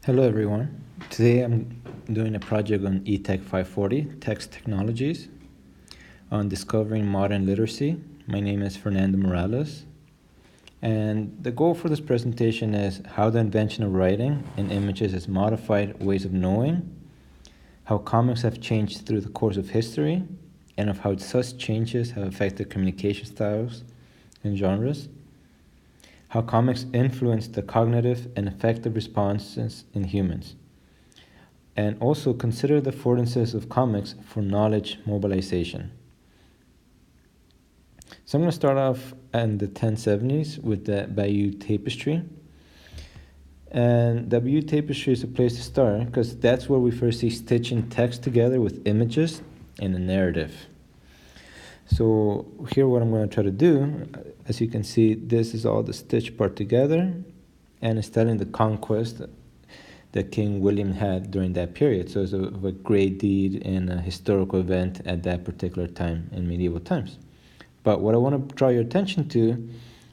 Hello everyone. Today I'm doing a project on ETEC 540, Text Technologies, on discovering modern literacy. My name is Fernando Morales, and the goal for this presentation is how the invention of writing and images has modified ways of knowing, how comics have changed through the course of history, and of how such changes have affected communication styles and genres, how comics influence the cognitive and affective responses in humans, and also consider the affordances of comics for knowledge mobilization. So I'm going to start off in the 1070s with the Bayeux Tapestry. And the Bayeux Tapestry is a place to start because that's where we first see stitching text together with images and a narrative. So here what I'm going to try to do, as you can see, this is all the stitch part together, and it's telling the conquest that King William had during that period. So it's a great deed and a historical event at that particular time in medieval times. But what I want to draw your attention to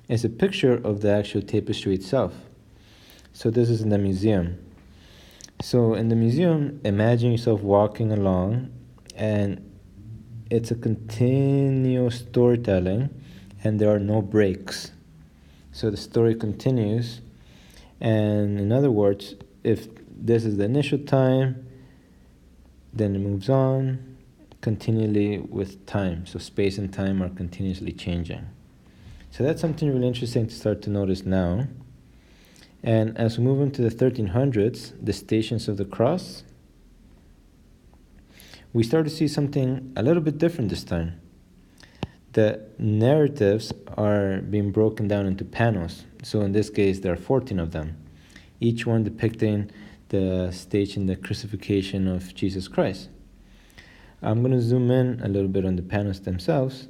is a picture of the actual tapestry itself. So this is in the museum. So in the museum, imagine yourself walking along, and it's a continuous storytelling, and there are no breaks. So the story continues, and in other words, if this is the initial time, then it moves on continually with time. So space and time are continuously changing. So that's something really interesting to start to notice now. And as we move into the 1300s, the Stations of the Cross, we start to see something a little bit different this time. The narratives are being broken down into panels. So in this case, there are 14 of them, each one depicting the stage in the crucifixion of Jesus Christ. I'm going to zoom in a little bit on the panels themselves,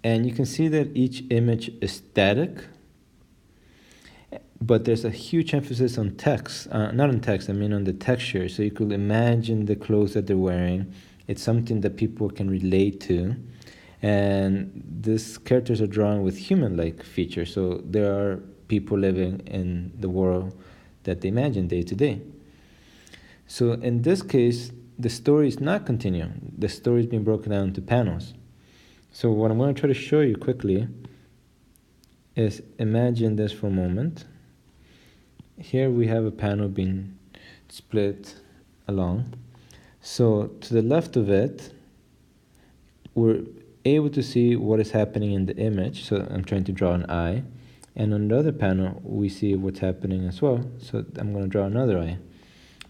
and you can see that each image is static, but there's a huge emphasis on text, not on text, I mean on the texture. So you could imagine the clothes that they're wearing. It's something that people can relate to, and these characters are drawn with human-like features. So there are people living in the world that they imagine day to day. So in this case, the story is not continuing. The story is being broken down into panels. So what I'm going to try to show you quickly is imagine this for a moment. Here we have a panel being split along. So to the left of it, we're able to see what is happening in the image. So I'm trying to draw an eye. And on the other panel, we see what's happening as well. So I'm going to draw another eye.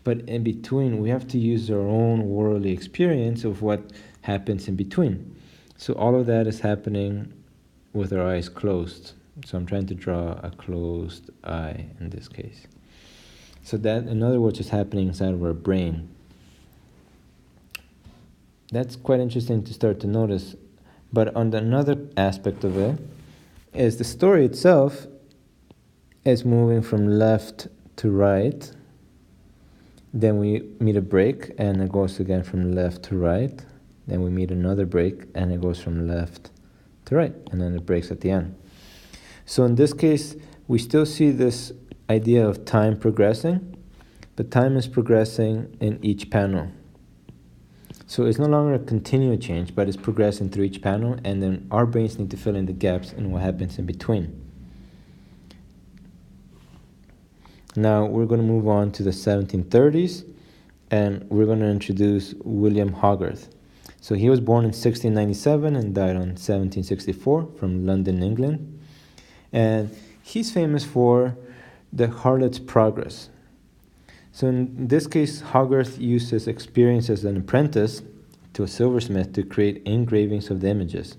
But in between, we have to use our own worldly experience of what happens in between. So all of that is happening with our eyes closed. So I'm trying to draw a closed eye in this case. So that, in other words, is happening inside of our brain. That's quite interesting to start to notice. But on another aspect of it is the story itself is moving from left to right. Then we meet a break, and it goes again from left to right. Then we meet another break, and it goes from left to right, and then it breaks at the end. So in this case, we still see this idea of time progressing, but time is progressing in each panel. So it's no longer a continual change, but it's progressing through each panel, and then our brains need to fill in the gaps in what happens in between. Now we're going to move on to the 1730s, and we're going to introduce William Hogarth. So he was born in 1697 and died on 1764 from London, England. And he's famous for the Harlot's Progress. So in this case, Hogarth used his experience as an apprentice to a silversmith to create engravings of the images.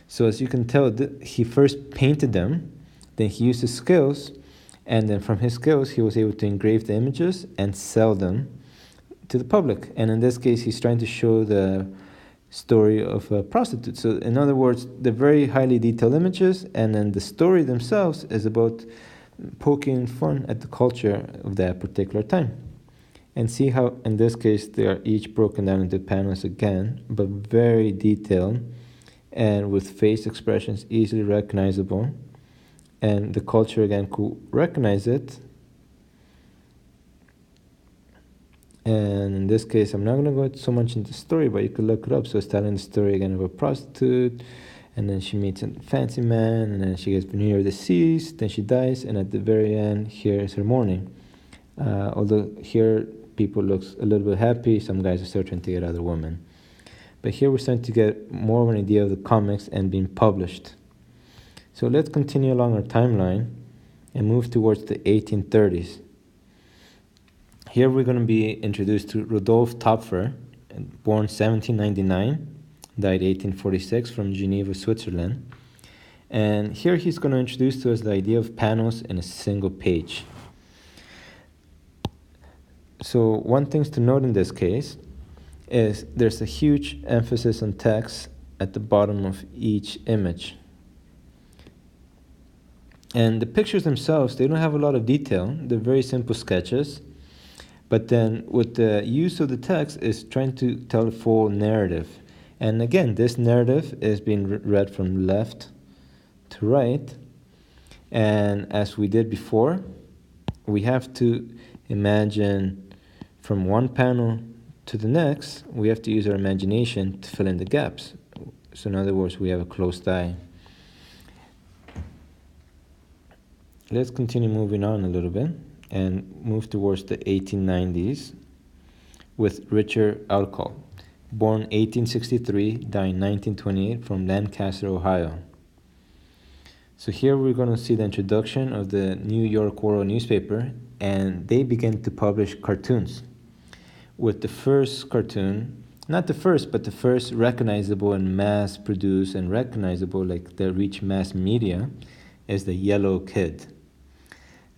So as you can tell, he first painted them, then he used his skills, and then from his skills, he was able to engrave the images and sell them to the public. And in this case, he's trying to show the story of a prostitute. So in other words, they're very highly detailed images, and then the story themselves is about poking fun at the culture of that particular time. And see how, in this case, they are each broken down into panels again, but very detailed, and with face expressions easily recognizable. And the culture again could recognize it And in this case, I'm not going to go so much into the story, but you could look it up. So it's telling the story again of a prostitute, and then she meets a fancy man, and then she gets near deceased, then she dies, and at the very end, here is her mourning. Although here people looks a little bit happy, some guys are still trying to get other women. But here we're starting to get more of an idea of the comics and being published. So let's continue along our timeline and move towards the 1830s. Here we're going to be introduced to Rudolf Topfer, born 1799, died 1846, from Geneva, Switzerland. And here he's going to introduce to us the idea of panels in a single page. So one thing to note in this case is there's a huge emphasis on text at the bottom of each image. And the pictures themselves, they don't have a lot of detail. They're very simple sketches. But then with the use of the text is trying to tell a full narrative. And again, this narrative is being read from left to right. And as we did before, we have to imagine from one panel to the next, we have to use our imagination to fill in the gaps. So in other words, we have a closed eye. Let's continue moving on a little bit and move towards the 1890s with Richard Alcott, born 1863, died 1928, from Lancaster, Ohio. So here we're going to see the introduction of the New York World newspaper, and they began to publish cartoons. With the first cartoon, not the first, but the first recognizable and mass-produced and recognizable, like that reach mass media, is the Yellow Kid.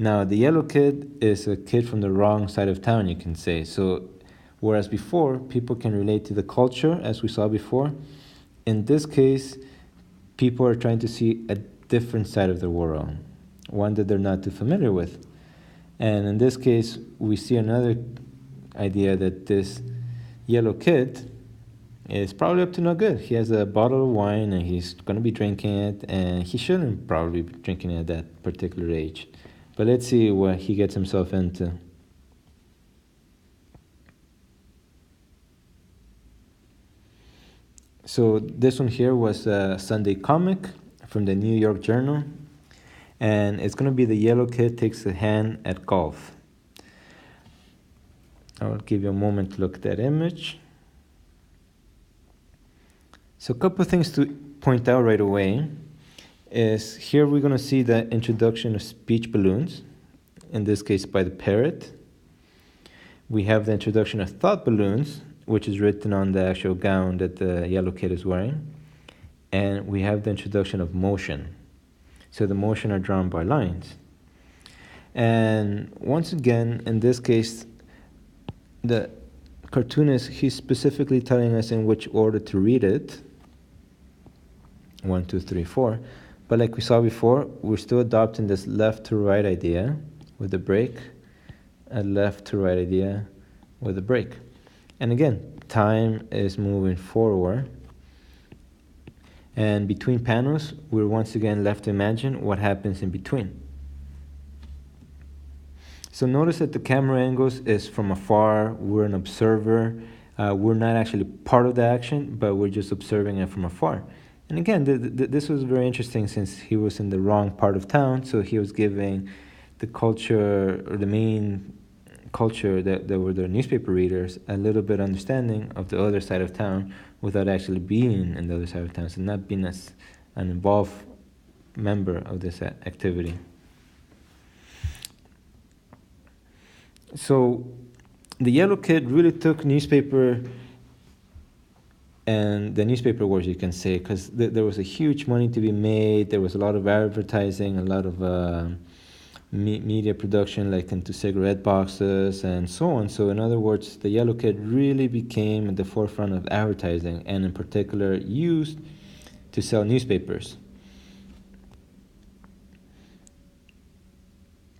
Now, the Yellow Kid is a kid from the wrong side of town, you can say. So, whereas before, people can relate to the culture, as we saw before, in this case, people are trying to see a different side of the world, one that they're not too familiar with. And in this case, we see another idea that this Yellow Kid is probably up to no good. He has a bottle of wine, and he's going to be drinking it, and he shouldn't probably be drinking it at that particular age. But let's see what he gets himself into. So this one here was a Sunday comic from the New York Journal. And it's going to be the Yellow Kid takes a hand at golf. I'll give you a moment to look at that image. So a couple of things to point out right away is here we're going to see the introduction of speech balloons, in this case by the parrot. We have the introduction of thought balloons, which is written on the actual gown that the Yellow Kid is wearing. And we have the introduction of motion. So the motion are drawn by lines. And once again, in this case, the cartoonist, he's specifically telling us in which order to read it. 1, 2, 3, 4. But like we saw before, we're still adopting this left to right idea with a break, a left to right idea with a break. And again, time is moving forward. And between panels, we're once again left to imagine what happens in between. So notice that the camera angles is from afar. We're an observer. We're not actually part of the action, but we're just observing it from afar. And again, this was very interesting since he was in the wrong part of town, so he was giving the culture, or the main culture that were the newspaper readers, a little bit understanding of the other side of town without actually being in the other side of town, so not being as an involved member of this activity. So the Yellow Kid really took newspaper and the newspaper wars, you can say, because there was a huge money to be made. There was a lot of advertising, a lot of media production, like into cigarette boxes and so on. So in other words, the Yellow Kid really became at the forefront of advertising, and in particular used to sell newspapers.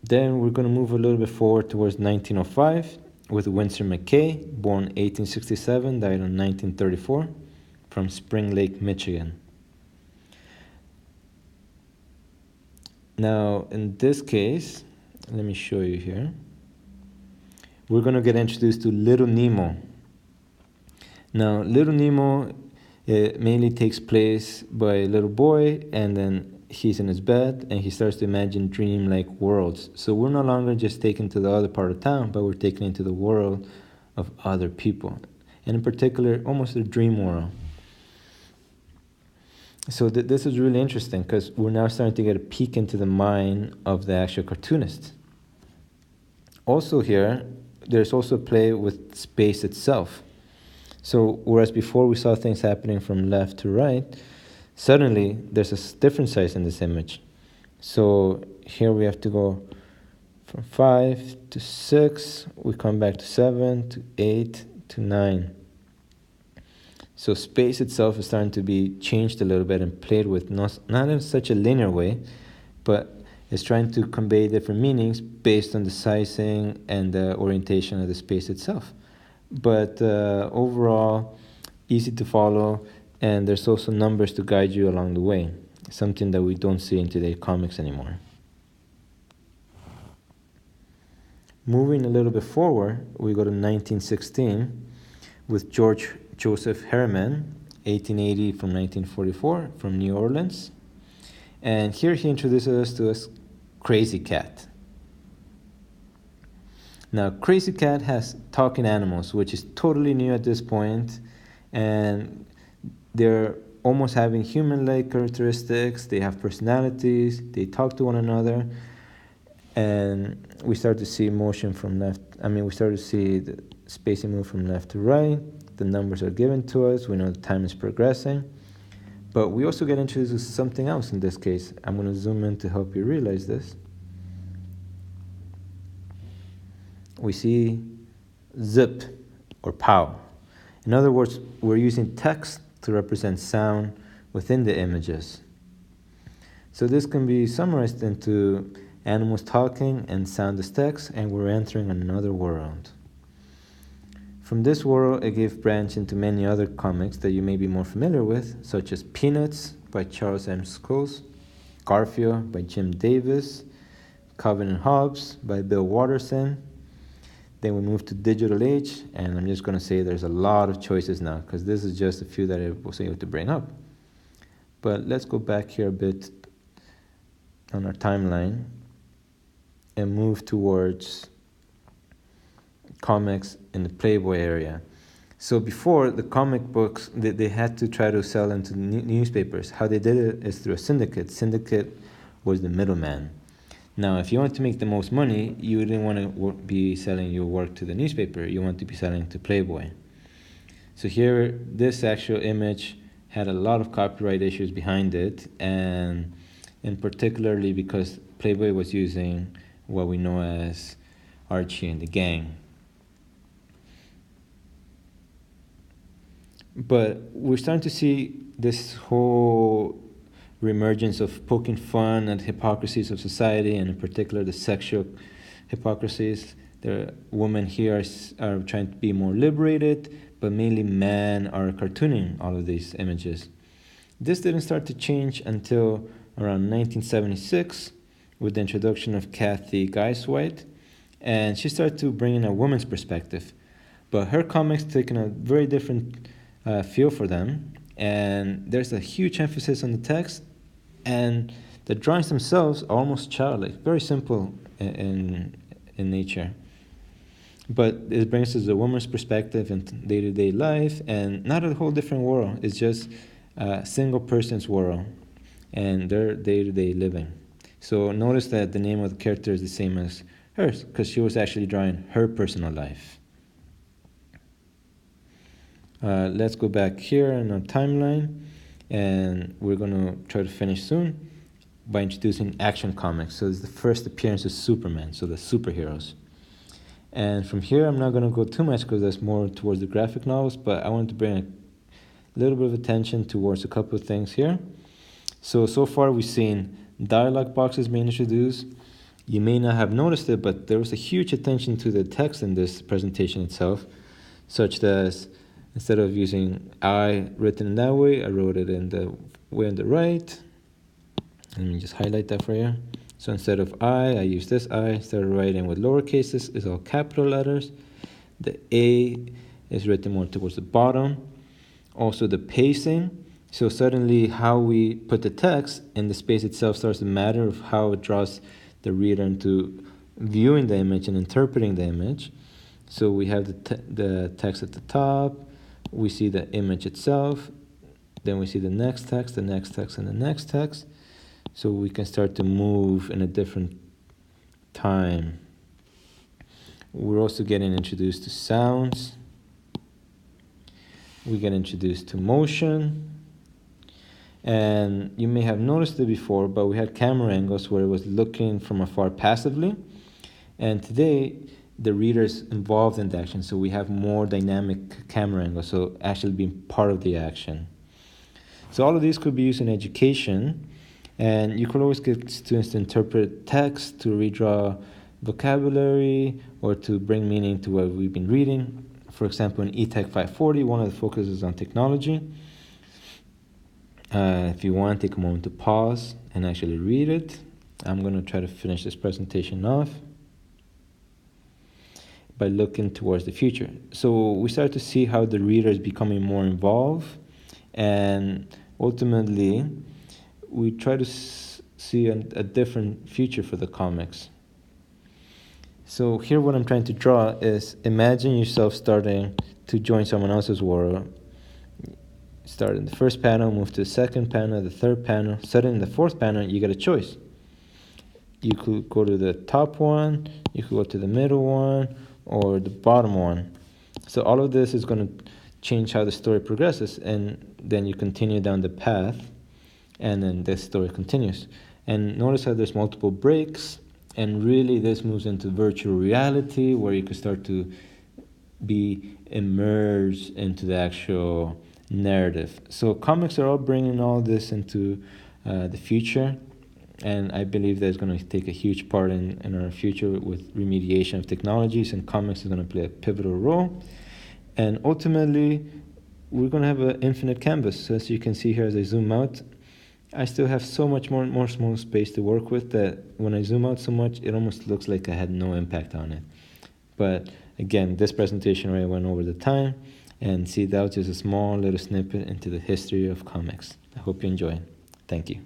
Then we're going to move a little bit forward towards 1905 with Winsor McKay, born 1867, died in 1934, from Spring Lake, Michigan. Now, in this case, let me show you here. we're going to get introduced to Little Nemo. Now, Little Nemo, it mainly takes place by a little boy, and then he's in his bed and he starts to imagine dream-like worlds. So we're no longer just taken to the other part of town, but we're taken into the world of other people, and in particular, almost a dream world. So this is really interesting because we're now starting to get a peek into the mind of the actual cartoonist. Also here, there's also a play with space itself. So whereas before we saw things happening from left to right, suddenly there's a different size in this image. So here we have to go from 5 to 6, we come back to 7 to 8 to 9. So space itself is starting to be changed a little bit and played with, not in such a linear way, but it's trying to convey different meanings based on the sizing and the orientation of the space itself. But overall, easy to follow, and there's also numbers to guide you along the way, something that we don't see in today's comics anymore. Moving a little bit forward, we go to 1916 with George Joseph Herriman, 1880 from 1944, from New Orleans. And here he introduces us to a Crazy Cat. Now, Crazy Cat has talking animals, which is totally new at this point, and they're almost having human-like characteristics. They have personalities, they talk to one another, and we start to see motion from left. We start to see the spacing move from left to right. The numbers are given to us. We know the time is progressing. But we also get introduced to something else in this case. I'm going to zoom in to help you realize this. We see zip or pow. In other words, we're using text to represent sound within the images. So this can be summarized into animals talking and sound as text, and we're entering another world. From this world, it gave branch into many other comics that you may be more familiar with, such as Peanuts by Charles M. Schulz, Garfield by Jim Davis, Calvin and Hobbes by Bill Watterson. Then we move to Digital Age, and I'm just going to say there's a lot of choices now, because this is just a few that I was able to bring up. But let's go back here a bit on our timeline and move towards comics in the Playboy area. So before, the comic books, they had to try to sell them to newspapers. How they did it is through a syndicate. Syndicate was the middleman. Now, if you want to make the most money, you didn't want to be selling your work to the newspaper. You want to be selling to Playboy. So here, this actual image had a lot of copyright issues behind it, and in particularly because Playboy was using what we know as Archie and the Gang. But we're starting to see this whole reemergence of poking fun at hypocrisies of society, and in particular the sexual hypocrisies. The women here are trying to be more liberated, but mainly men are cartooning all of these images. This didn't start to change until around 1976 with the introduction of Kathy Geiswhite, and she started to bring in a woman's perspective. But her comics taken a very different feel for them, and there's a huge emphasis on the text, and the drawings themselves are almost childlike, very simple in nature. But it brings us a woman's perspective in day-to-day life, and not a whole different world. It's just a single person's world and their day-to-day living. So notice that the name of the character is the same as hers, because she was actually drawing her personal life. Let's go back here in our timeline, and we're going to try to finish soon by introducing Action Comics. So it's the first appearance of Superman, so the superheroes. And from here, I'm not going to go too much because that's more towards the graphic novels, but I wanted to bring a little bit of attention towards a couple of things here. So far we've seen dialogue boxes being introduced. You may not have noticed it, but there was a huge attention to the text in this presentation itself, such as instead of using I written in that way, I wrote it in the way on the right. Let me just highlight that for you. So instead of I use this I. Instead of writing with lower cases, it's all capital letters. The A is written more towards the bottom. Also the pacing. So suddenly how we put the text in the space itself starts to matter of how it draws the reader into viewing the image and interpreting the image. So we have the text at the top. We see the image itself. Then we see the next text, the next text, and the next text. So we can start to move in a different time. We're also getting introduced to sounds. We get introduced to motion. And you may have noticed it before, but we had camera angles where it was looking from afar passively. And today, the reader is involved in the action, so we have more dynamic camera angles, so actually being part of the action. So all of these could be used in education. And you could always get students to interpret text, to redraw vocabulary, or to bring meaning to what we've been reading. For example, in ETEC 540, one of the focuses on technology. If you want, take a moment to pause and actually read it. I'm going to try to finish this presentation off by looking towards the future. So we start to see how the reader is becoming more involved, and ultimately, we try to see a different future for the comics. So here what I'm trying to draw is imagine yourself starting to join someone else's world. Start in the first panel, move to the second panel, the third panel. Suddenly in the fourth panel, you get a choice. You could go to the top one, you could go to the middle one, or the bottom one. So all of this is going to change how the story progresses, and then you continue down the path, and then this story continues. And notice how there's multiple breaks, and really this moves into virtual reality where you can start to be immersed into the actual narrative. So comics are all bringing all this into the future, and I believe that's going to take a huge part in our future with remediation of technologies, and comics is going to play a pivotal role. And ultimately, we're going to have an infinite canvas. So as you can see here, as I zoom out, I still have so much more small space to work with that when I zoom out so much, it almost looks like I had no impact on it. But again, this presentation already went over the time, and see, that was just a small little snippet into the history of comics. I hope you enjoy. Thank you.